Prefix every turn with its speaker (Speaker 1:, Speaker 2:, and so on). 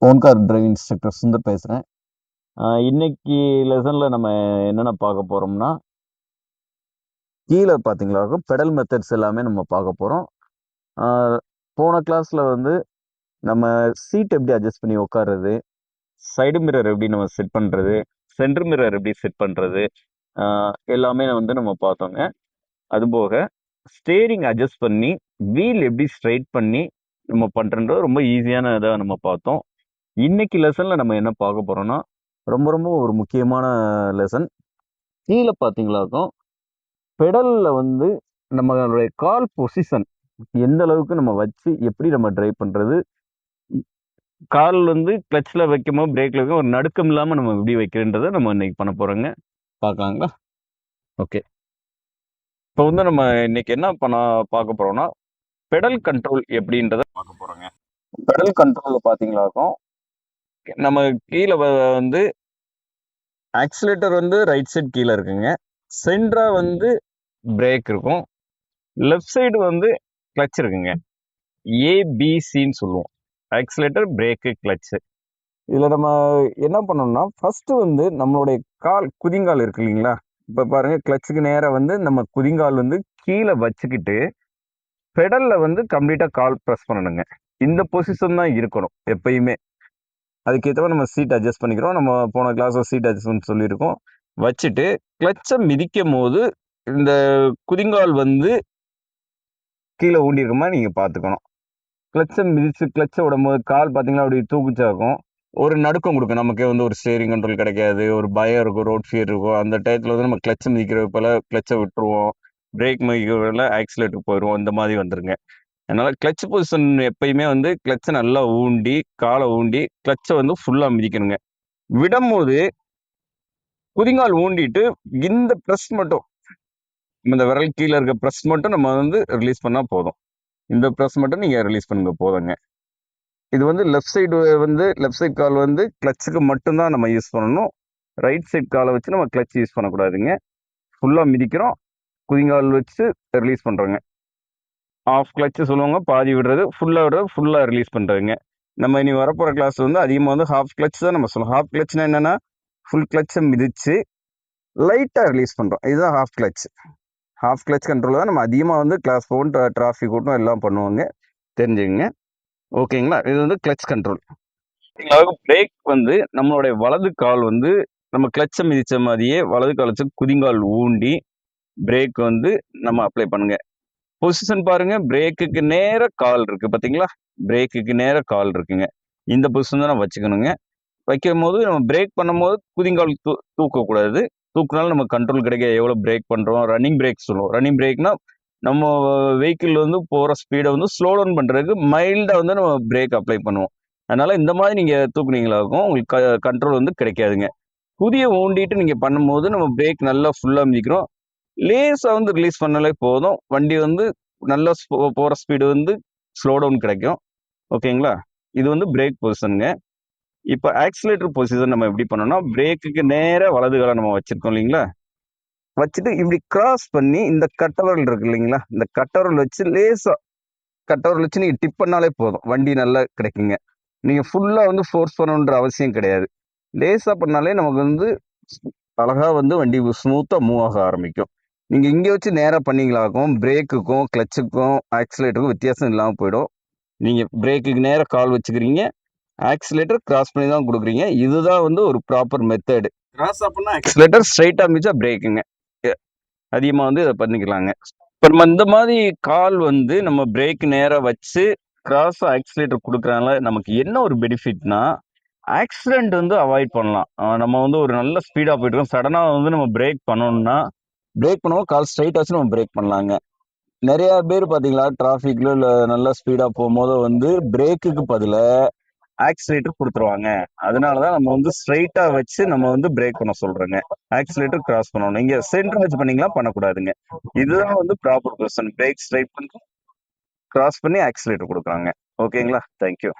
Speaker 1: Own car driving instructor Sundar பேசுகிறேன். இன்னைக்கு லெசனில் நம்ம என்னென்ன பார்க்க போகிறோம்னா, கீழே பார்த்தீங்களாக்கும் பெடல் மெத்தட்ஸ் எல்லாமே நம்ம பார்க்க போகிறோம். போன கிளாஸில் வந்து நம்ம சீட் எப்படி அட்ஜஸ்ட் பண்ணி உட்காருறது, சைடு மிரர் எப்படி நம்ம செட் பண்ணுறது, சென்டர் மிரர் எப்படி செட் பண்ணுறது, எல்லாமே வந்து நம்ம பார்த்தோங்க. அதுபோக ஸ்டேரிங் அட்ஜஸ்ட் பண்ணி வீல் எப்படி ஸ்ட்ரைட் பண்ணி நம்ம பண்ணுறது ரொம்ப ஈஸியான இதாக நம்ம பார்த்தோம். இன்னைக்கு லெசனில் நம்ம என்ன பார்க்க போகிறோம்னா, ரொம்ப ரொம்ப ஒரு முக்கியமான லெசன். கீழே பார்த்தீங்களாக்கும் பெடலில் வந்து நம்மளுடைய கால் பொசிஷன் எந்த அளவுக்கு நம்ம வச்சு எப்படி நம்ம டிரைவ் பண்ணுறது, கால் வந்து கிளச்சில் வைக்கும்போது பிரேக்கில் வைக்கும் ஒரு நடுக்கம் இல்லாமல் நம்ம எப்படி வைக்கிறன்றதை நம்ம இன்னைக்கு பண்ண போகிறோங்க. பார்க்கலாங்களா? ஓகே. இப்போ வந்து நம்ம இன்னைக்கு என்ன பார்க்க போகிறோம்னா, பெடல் கண்ட்ரோல் எப்படின்றத பார்க்க போகிறோங்க. பெடல் கண்ட்ரோலில் பார்த்தீங்களாக்கும் நம்ம கீழே வந்து ஆக்சிலேட்டர் வந்து ரைட் சைடு கீழே இருக்குங்க. சென்டரா வந்து பிரேக் இருக்கும். லெஃப்ட் சைடு வந்து கிளச் இருக்குங்க. ஏபிசின்னு சொல்லுவோம். Accelerator, brake, clutch. இதில் நம்ம என்ன பண்ணோம்னா, ஃபர்ஸ்ட் வந்து நம்மளுடைய கால் குதிங்கால் இருக்கு இல்லைங்களா? இப்போ பாருங்க, கிளச்சுக்கு நேராக வந்து நம்ம குதிங்கால் வந்து கீழே வச்சுக்கிட்டு பெடலில் வந்து கம்ப்ளீட்டாக கால் ப்ரெஸ் பண்ணணுங்க. இந்த பொசிஷன் தான் இருக்கணும் எப்பயுமே. அதுக்கேற்ற நம்ம சீட் அட்ஜஸ்ட் பண்ணிக்கிறோம். நம்ம போன கிளாஸில் சீட் அட்ஜஸ்ட்மெண்ட் சொல்லியிருக்கோம். வச்சுட்டு கிளச்சை மிதிக்கும் போது இந்த குதிங்கால் வந்து கீழே ஊண்டியிருக்க மாதிரி நீங்கள் பார்த்துக்கணும். கிளச்சை மிதித்து கிளச்சை விடும்போது கால் பார்த்தீங்கன்னா அப்படி தூக்குச்சாக்கும். ஒரு நடுக்கம் கொடுக்கும். நமக்கே வந்து ஒரு ஸ்டேரிங் கண்ட்ரோல் கிடைக்காது, ஒரு பயம் இருக்கும், ரோட் ஃபியர் இருக்கும். அந்த டயத்தில் வந்து நம்ம கிளச்சை மிதிக்கிற போல கிளச்சை விட்டுருவோம், பிரேக் மிதிக்கிறதுல ஆக்சிலேட்டர் போயிடுவோம். இந்த மாதிரி வந்துருங்க. அதனால கிளச் பொசிஷன் எப்பயுமே வந்து கிளச்சை நல்லா ஊண்டி, காலை ஊண்டி கிளச்சை வந்து ஃபுல்லாக மிதிக்கணுங்க. விடும்போது குதிங்கால் ஊண்டிட்டு இந்த ப்ரெஸ் மட்டும், இந்த விரல் கீழே இருக்க ப்ரெஸ் மட்டும் நம்ம வந்து ரிலீஸ் பண்ணால் போதும். இந்த ப்ரெஸ் மட்டும் நீங்கள் ரிலீஸ் பண்ணுங்க போதுங்க. இது வந்து லெஃப்ட் சைடு கால் வந்து கிளச்சுக்கு மட்டும்தான் நம்ம யூஸ் பண்ணணும். ரைட் சைடு காலை வச்சு நம்ம கிளச் யூஸ் பண்ணக்கூடாதுங்க. ஃபுல்லாக மிதிக்கிறோம், குதிங்கால் வச்சு ரிலீஸ் பண்ணுறோங்க. ஆஃப் கிளச்சு சொல்லுவாங்க, பாதி விடுறது, ஃபுல்லாக ரிலீஸ் பண்ணுறதுங்க. நம்ம இனி வரப்போகிற கிளாஸ் வந்து அதிகமாக வந்து ஹாஃப் கிளச் தான் நம்ம சொல்லுவோம். ஹாஃப் கிளச்னா என்னென்னா, ஃபுல் கிளச்சை மிதித்து லைட்டாக ரிலீஸ் பண்ணுறோம். இதுதான் half clutch. Half clutch control தான் நம்ம அதிகமாக வந்து கிளாஸ் போகும், டிராஃபிக் ஓட்டும் எல்லாம் பண்ணுவாங்க, தெரிஞ்சுக்கங்க. ஓகேங்களா? இது வந்து கிளச் கண்ட்ரோல். பிரேக் வந்து நம்மளுடைய வலது கால் வந்து நம்ம கிளச்சை மிதித்த மாதிரியே வலது கால் வச்சு குதிங்கால் ஊண்டி பிரேக் வந்து நம்ம அப்ளை பண்ணுங்க. பொசிஷன் பாருங்க, பிரேக்குக்கு நேர கால் இருக்கு பார்த்தீங்களா? பிரேக்குக்கு நேர கால் இருக்குங்க. இந்த பொசிஷன் தான் நம்ம வச்சுக்கணுங்க. வைக்கும் போது நம்ம பிரேக் பண்ணும்போது குதிங்கால் தூக்கக்கூடாது. தூக்குனாலும் நம்ம கண்ட்ரோல் கிடைக்க எவ்வளோ பிரேக் பண்ணுறோம். ரன்னிங் பிரேக் சொல்லுவோம். ரன்னிங் பிரேக்னா நம்ம வெஹிக்கிள் வந்து போகிற ஸ்பீடை வந்து ஸ்லோ டவுன் பண்ணுறதுக்கு மைல்டாக வந்து நம்ம பிரேக் அப்ளை பண்ணுவோம். அதனால இந்த மாதிரி நீங்கள் தூக்குனீங்களாக்கும் உங்களுக்கு கண்ட்ரோல் வந்து கிடைக்காதுங்க. புதிய ஊண்டிட்டு நீங்கள் பண்ணும்போது நம்ம பிரேக் நல்லா ஃபுல்லாக மிதிக்கிறோம். லேசாக வந்து ரிலீஸ் பண்ணாலே போதும். வண்டி வந்து நல்லா போகிற ஸ்பீடு வந்து ஸ்லோ டவுன் கிடைக்கும். ஓகேங்களா? இது வந்து பிரேக் பொசிஷனுங்க. இப்போ ஆக்சிலேட்டர் பொசிஷன் நம்ம எப்படி பண்ணோம்னா, பிரேக்குக்கு நேராக வலது காலை நம்ம வச்சிருக்கோம் இல்லைங்களா? வச்சுட்டு இப்படி கிராஸ் பண்ணி இந்த கட்டவரல் இருக்கு இல்லைங்களா? இந்த கட்டவரல் வச்சு லேசாக கட்டவரல் வச்சு நீங்கள் டிப் பண்ணாலே போதும். வண்டி நல்லா கிடைக்குங்க. நீங்கள் ஃபுல்லாக வந்து ஃபோர்ஸ் பண்ணணுன்ற அவசியம் கிடையாது. லேசாக பண்ணாலே நமக்கு வந்து அழகாக வந்து வண்டி ஸ்மூத்தாக மூவ் ஆக ஆரம்பிக்கும். நீங்கள் இங்கே வச்சு நேராக பண்ணீங்களாக்கும் பிரேக்குக்கும் கிளச்சுக்கும் ஆக்சிலேட்டருக்கும் வித்தியாசம் இல்லாமல் போயிடும். நீங்கள் பிரேக்குக்கு நேராக கால் வச்சுக்கிறீங்க, ஆக்சிலேட்டர் கிராஸ் பண்ணி தான் கொடுக்குறீங்க. இதுதான் வந்து ஒரு ப்ராப்பர் மெத்தடு. கிராஸ் அப்படின்னா ஆக்சிலேட்டர், ஸ்ட்ரைட்டாக மிச்சா பிரேக்குங்க. அதிகமாக வந்து இதை பண்ணிக்கலாங்க. இப்போ நம்ம இந்த மாதிரி கால் வந்து நம்ம பிரேக் நேராக வச்சு கிராஸ் ஆக்சிலேட்டர் கொடுக்குறதுனால நமக்கு என்ன ஒரு பெனிஃபிட்னா, ஆக்சிடென்ட் வந்து அவாய்ட் பண்ணலாம். நம்ம வந்து ஒரு நல்ல ஸ்பீடாக போயிட்டு இருக்கோம், சடனாக வந்து நம்ம பிரேக் பண்ணோம்னா பிரேக் பண்ணுவோம், கால் ஸ்ட்ரைட்டாக வச்சு நம்ம பிரேக் பண்ணலாங்க. நிறைய பேர் பார்த்தீங்களா, டிராஃபிக்ல இல்லை நல்லா ஸ்பீடாக போகும்போது வந்து பிரேக்குக்கு பதிலாக ஆக்சிலேட்டர் கொடுத்துருவாங்க. அதனாலதான் நம்ம வந்து ஸ்ட்ரைட்டா வச்சு நம்ம வந்து பிரேக் பண்ண சொல்றோங்க. ஆக்சிலேட்டர் கிராஸ் பண்ணணும். நீங்க சென்டர் வச்சு பண்ணீங்களா பண்ணக்கூடாதுங்க. இதுதான் வந்து ப்ராப்பர் பொசிஷன். பிரேக் ஸ்ட்ரைட் பண்ணி கிராஸ் பண்ணி ஆக்சிலேட்டர் கொடுக்குறாங்க. ஓகேங்களா? தேங்க்யூ.